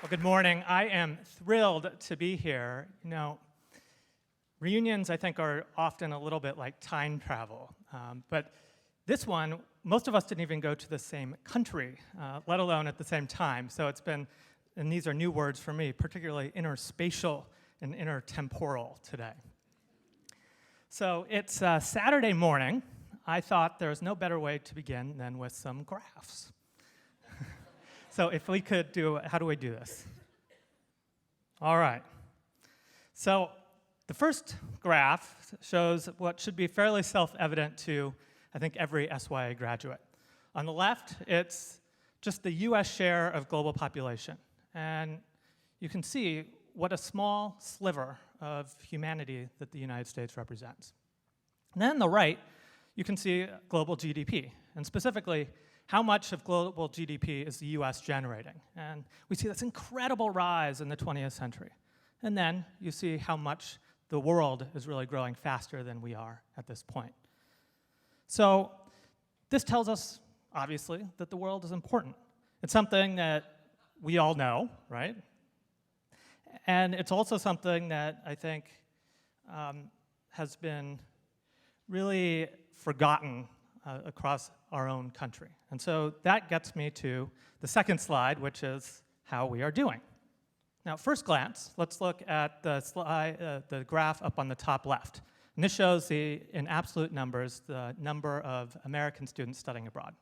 Well, good morning. I am thrilled to be here. You know, reunions, I think, are often a little bit like time travel. But this one, most of us didn't even go to the same country, let alone at the same time. So it's been, and these are new words for me, particularly interspatial and intertemporal today. So it's Saturday morning. I thought there was no better way to begin than with some graphs. So if we could do, how do we do this? All right. So the first graph shows what should be fairly self-evident to, I think, every SYA graduate. On the left, it's just the US share of global population. And you can see what a small sliver of humanity that the United States represents. And then on the right, you can see global GDP, and specifically, how much of global GDP is the US generating? And we see this incredible rise in the 20th century. And then you see how much the world is really growing faster than we are at this point. So this tells us, obviously, that the world is important. It's something that we all know, right? And it's also something that I think has been really forgotten across our own country. And so that gets me to the second slide, which is how we are doing. Now, at first glance, let's look at the slide, the graph up on the top left. And this shows in absolute numbers, the number of American students studying abroad.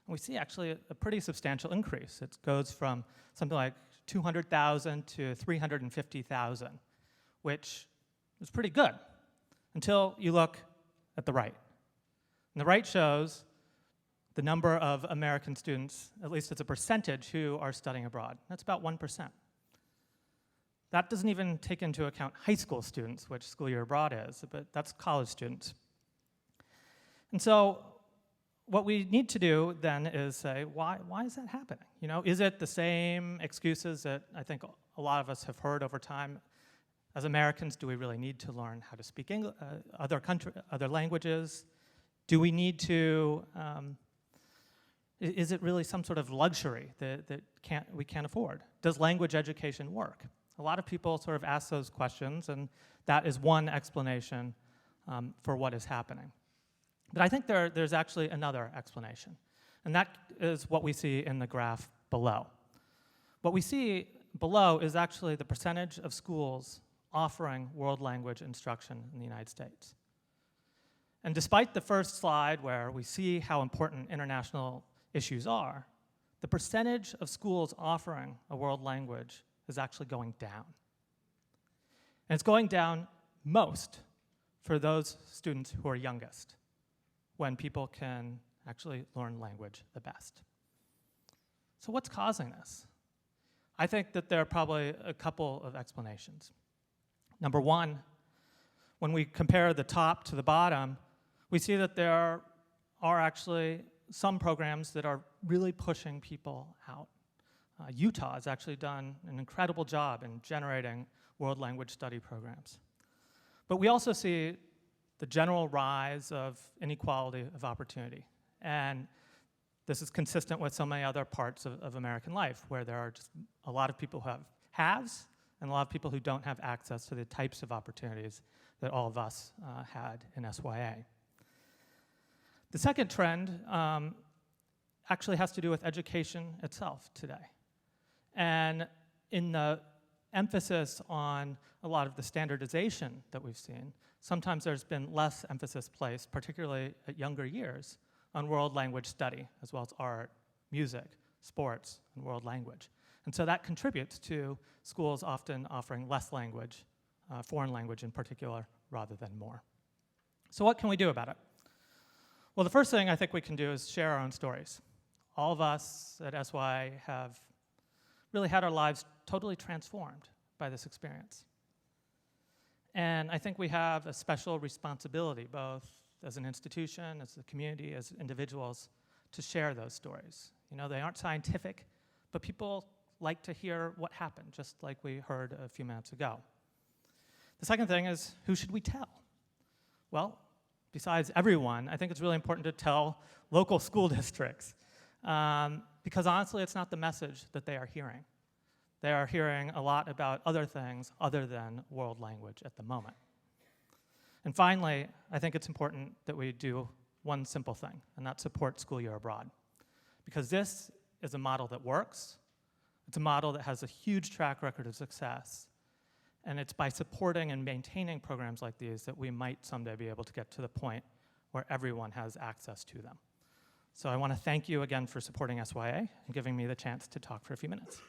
And we see actually a pretty substantial increase. It goes from something like 200,000 to 350,000, which is pretty good until you look at the right. And the right shows the number of American students, at least as a percentage, who are studying abroad. That's about 1%. That doesn't even take into account high school students, which school year abroad is, but that's college students. And so what we need to do then is say, why is that happening? You know, is it the same excuses that I think a lot of us have heard over time? As Americans, do we really need to learn how to speak English, other languages? Do we need to, is it really some sort of luxury that we can't afford? Does language education work? A lot of people sort of ask those questions, and that is one explanation for what is happening. But I think there's actually another explanation, and that is what we see in the graph below. What we see below is actually the percentage of schools offering world language instruction in the United States. And despite the first slide where we see how important international issues are, the percentage of schools offering a world language is actually going down. And it's going down most for those students who are youngest, when people can actually learn language the best. So what's causing this? I think that there are probably a couple of explanations. Number one, when we compare the top to the bottom, we see that there are actually some programs that are really pushing people out. Utah has actually done an incredible job in generating world language study programs. But we also see the general rise of inequality of opportunity. And this is consistent with so many other parts of American life, where there are just a lot of people who have haves and a lot of people who don't have access to the types of opportunities that all of us had in SYA. The second trend actually has to do with education itself today. And in the emphasis on a lot of the standardization that we've seen, sometimes there's been less emphasis placed, particularly at younger years, on world language study, as well as art, music, sports, and world language. And so that contributes to schools often offering less language, foreign language in particular, rather than more. So what can we do about it? Well, the first thing I think we can do is share our own stories. All of us at SYA have really had our lives totally transformed by this experience. And I think we have a special responsibility, both as an institution, as a community, as individuals, to share those stories. You know, they aren't scientific, but people like to hear what happened, just like we heard a few minutes ago. The second thing is, who should we tell? Well, besides everyone, I think it's really important to tell local school districts because honestly, it's not the message that they are hearing. They are hearing a lot about other things other than world language at the moment. And finally, I think it's important that we do one simple thing, and that's support school year abroad. Because this is a model that works. It's a model that has a huge track record of success. And it's by supporting and maintaining programs like these that we might someday be able to get to the point where everyone has access to them. So I want to thank you again for supporting SYA and giving me the chance to talk for a few minutes.